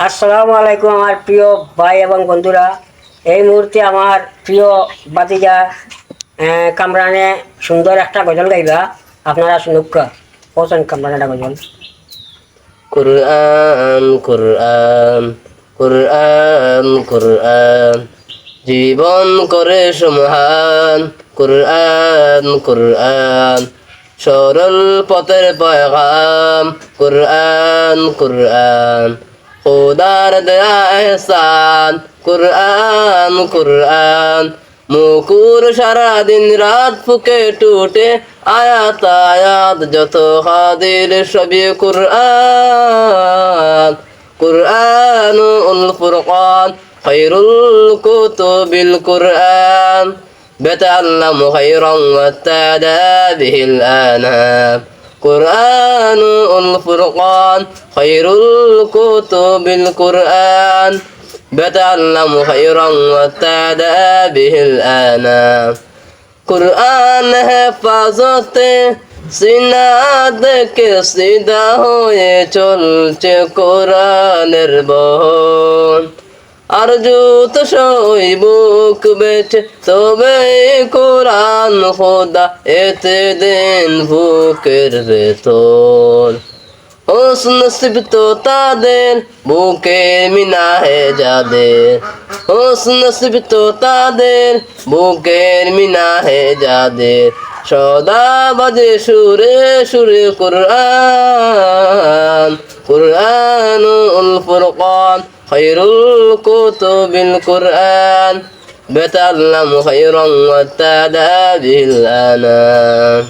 আসসালামু আলাইকুম আমার প্রিয় ভাই এবং বন্ধুরা। এই মুহূর্তে আমার প্রিয় বাতিজা কামরানে সুন্দর একটা গজল গাইবা। আপনারা শুনুকা পছন্দ কামরানেটা গজল। কুরআন কুরআন কুরআন কুরআন জীবন করে সমহান। কুরআন কুরআন সরল পথের পয়গাম। কুরআন কুরআন খোদার দেয়া এহসান। কুরআন কুরআন মুকুর সারা দিন রাত ফুকে টুটে আয়াত আয়াত যত হাদির সবই কুরআন। কুরআন উল ফুরকান খায়রুল কুতুবিল কুরআন بتعلم خيرا واتدى به الآنام. قرآن الفرقان خير الكتب القرآن بتعلم خيرا واتدى به الآنام. قرآن হেফাজতে সিনা দেখে সিধা হয়ে চলছে কোরআনের বহন। আর জুত সই বুক বেছে তবে কোরআন খোদা এতে দেন বুকের ভেতর। হোস নসিব তো তাদের বুকের মিনাহে যাদের। হোস নসিব তো তাদের বুকের মিনাহে যাদের। সদা বাজে সুরে সুরে কুরআন। কুরআন উল ফুরকান খায়রুল কুতুবিল কুরআন بتعلم خيرا واتدى به الآنام.